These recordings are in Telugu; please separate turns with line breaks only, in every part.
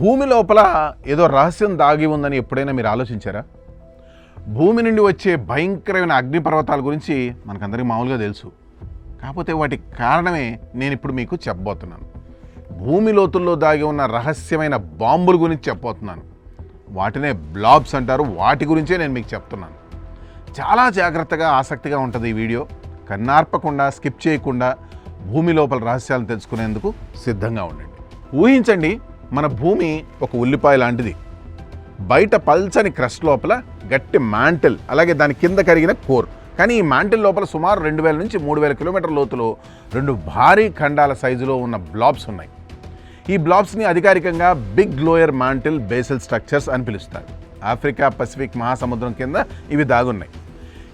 భూమి లోపల ఏదో రహస్యం దాగి ఉందని ఎప్పుడైనా మీరు ఆలోచించారా? భూమి నుండి వచ్చే భయంకరమైన అగ్నిపర్వతాల గురించి మనకందరికీ మామూలుగా తెలుసు. కాకపోతే వాటి కారణమే నేను ఇప్పుడు మీకు చెప్పబోతున్నాను. భూమి లోతుల్లో దాగి ఉన్న రహస్యమైన బాంబుల గురించి చెప్పబోతున్నాను. వాటినే బ్లాబ్స్ అంటారు. వాటి గురించే నేను మీకు చెప్తున్నాను. చాలా జాగ్రత్తగా ఆసక్తిగా ఉంటుంది ఈ వీడియో. కన్నార్పకుండా స్కిప్ చేయకుండా భూమి లోపల రహస్యాలను తెలుసుకునేందుకు సిద్ధంగా ఉండండి. ఊహించండి, మన భూమి ఒక ఉల్లిపాయ లాంటిది. బయట పల్చని క్రస్ట్ లోపల గట్టి మ్యాంటిల్, అలాగే దాని కింద కరిగిన కోర్. కానీ ఈ మ్యాంటిల్ లోపల సుమారు 2000 నుంచి 3000 కిలోమీటర్ల లోతులో 2 భారీ ఖండాల సైజులో ఉన్న బ్లాబ్స్ ఉన్నాయి. ఈ బ్లాబ్స్ని అధికారికంగా big lower mantle basal structures అని పిలుస్తారు. ఆఫ్రికా పసిఫిక్ మహాసముద్రం కింద ఇవి దాగున్నాయి.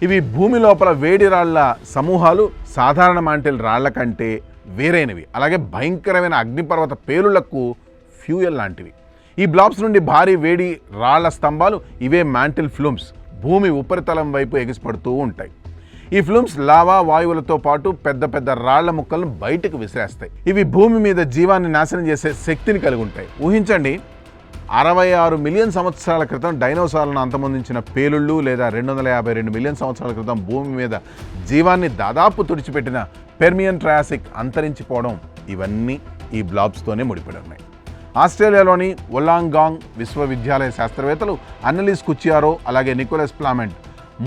ఇవి భూమి లోపల వేడి రాళ్ల సమూహాలు. సాధారణ మ్యాంటిల్ రాళ్ల కంటే వేరైనవి, అలాగే భయంకరమైన అగ్నిపర్వత పేలుళ్లకు ఫ్యూయల్ లాంటివి. ఈ బ్లాబ్స్ నుండి భారీ వేడి రాళ్ల స్తంభాలు, ఇవే మ్యాంటిల్ ఫ్లూమ్స్, భూమి ఉపరితలం వైపు ఎగిసిపడుతూ ఉంటాయి. ఈ ఫ్లూమ్స్ లావా వాయువులతో పాటు పెద్ద పెద్ద రాళ్ల ముక్కలను బయటకు విసిరేస్తాయి. ఇవి భూమి మీద జీవాన్ని నాశనం చేసే శక్తిని కలిగి ఉంటాయి. ఊహించండి, 66 మిలియన్ సంవత్సరాల క్రితం డైనోసార్లను అంతమొందించిన పేలుళ్ళు, లేదా 252 మిలియన్ సంవత్సరాల క్రితం భూమి మీద జీవాన్ని దాదాపు తుడిచిపెట్టిన పెర్మియన్ ట్రయాసిక్ అంతరించిపోవడం, ఇవన్నీ ఈ బ్లాబ్స్తోనే ముడిపడి ఉన్నాయి. ఆస్ట్రేలియాలోని ఒలాంగాంగ్ విశ్వవిద్యాలయ శాస్త్రవేత్తలు అన్నలీస్ కుచియారో, అలాగే నికోలస్ ప్లామెంట్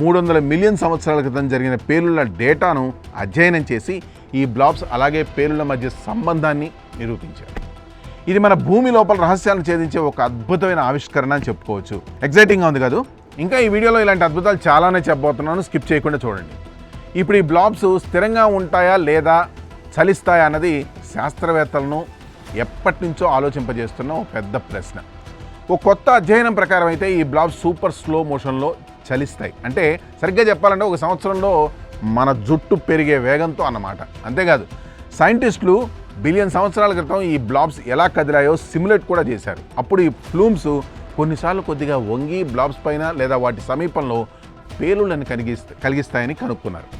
300 మిలియన్ సంవత్సరాల క్రితం జరిగిన పేలుళ్ల డేటాను అధ్యయనం చేసి ఈ బ్లాబ్స్ అలాగే పేలుళ్ల మధ్య సంబంధాన్ని నిరూపించారు. ఇది మన భూమి లోపల రహస్యాలను ఛేదించే ఒక అద్భుతమైన ఆవిష్కరణ అని చెప్పుకోవచ్చు. ఎగ్జైటింగ్గా ఉంది కదా? ఇంకా ఈ వీడియోలో ఇలాంటి అద్భుతాలు చాలానే చెప్పబోతున్నాను, స్కిప్ చేయకుండా చూడండి. ఇప్పుడు ఈ బ్లాబ్స్ స్థిరంగా ఉంటాయా లేదా చలిస్తాయా అన్నది శాస్త్రవేత్తలను ఎప్పటి నుంచో ఆలోచింపజేస్తున్న ఒక పెద్ద ప్రశ్న. ఒక కొత్త అధ్యయనం ప్రకారం అయితే ఈ బ్లాబ్స్ సూపర్ స్లో మోషన్లో చలిస్తాయి. అంటే సరిగ్గా చెప్పాలంటే 1 సంవత్సరంలో మన జుట్టు పెరిగే వేగంతో అన్నమాట. అంతేకాదు, సైంటిస్టులు బిలియన్ సంవత్సరాల క్రితం ఈ బ్లాబ్స్ ఎలా కదిలాయో సిమ్యులేట్ కూడా చేశారు. అప్పుడు ఈ ఫ్లూమ్స్ కొన్నిసార్లు కొద్దిగా వంగి బ్లాబ్స్ పైన లేదా వాటి సమీపంలో పేలుళ్లను కలిగిస్తాయని కనుక్కున్నారు.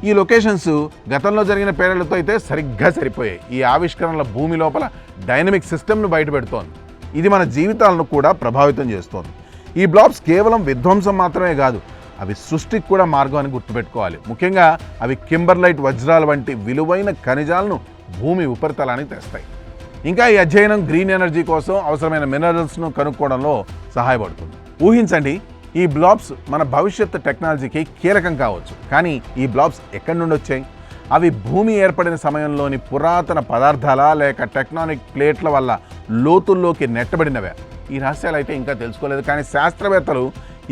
ఈ లొకేషన్స్ గతంలో జరిగిన పేలుళ్లతో అయితే సరిగ్గా సరిపోయాయి. ఈ ఆవిష్కరణల భూమి లోపల డైనమిక్ సిస్టమ్ను బయటపెడుతోంది. ఇది మన జీవితాలను కూడా ప్రభావితం చేస్తోంది. ఈ బ్లాబ్స్ కేవలం విధ్వంసం మాత్రమే కాదు, అవి సృష్టికి కూడా మార్గం అని గుర్తుపెట్టుకోవాలి. ముఖ్యంగా అవి కింబర్లైట్ వజ్రాల వంటి విలువైన ఖనిజాలను భూమి ఉపరితలానికి తెస్తాయి. ఇంకా ఈ అధ్యయనం గ్రీన్ ఎనర్జీ కోసం అవసరమైన మినరల్స్ను కనుక్కోవడంలో సహాయపడుతుంది. ఊహించండి, ఈ బ్లాబ్స్ మన భవిష్యత్తు టెక్నాలజీకి కీలకం కావచ్చు. కానీ ఈ బ్లాబ్స్ ఎక్కడి నుండి వచ్చాయి? అవి భూమి ఏర్పడిన సమయంలోని పురాతన పదార్థాల లేక టెక్టానిక్ ప్లేట్ల వల్ల లోతుల్లోకి నెట్టబడినవే? ఈ రహస్యాలు అయితే ఇంకా తెలుసుకోలేదు. కానీ శాస్త్రవేత్తలు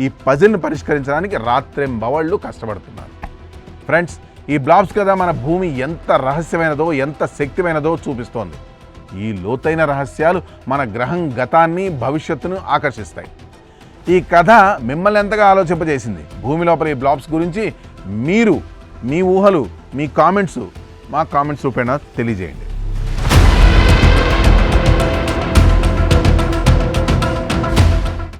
ఈ పజిల్ను పరిష్కరించడానికి రాత్రింబవళ్ళు కష్టపడుతున్నారు. ఫ్రెండ్స్, ఈ బ్లాబ్స్ కదా మన భూమి ఎంత రహస్యమైనదో, ఎంత శక్తిమైనదో చూపిస్తోంది. ఈ లోతైన రహస్యాలు మన గ్రహం గతాన్ని, భవిష్యత్తును ఆకర్షిస్తాయి. ఈ కథ మిమ్మల్ని ఎంతగా ఆలోచింపజేసింది? భూమి లోపల ఈ బ్లాబ్స్ గురించి మీరు మీ ఊహలు, మీ కామెంట్స్ మా కామెంట్స్ రూపేణా తెలియజేయండి.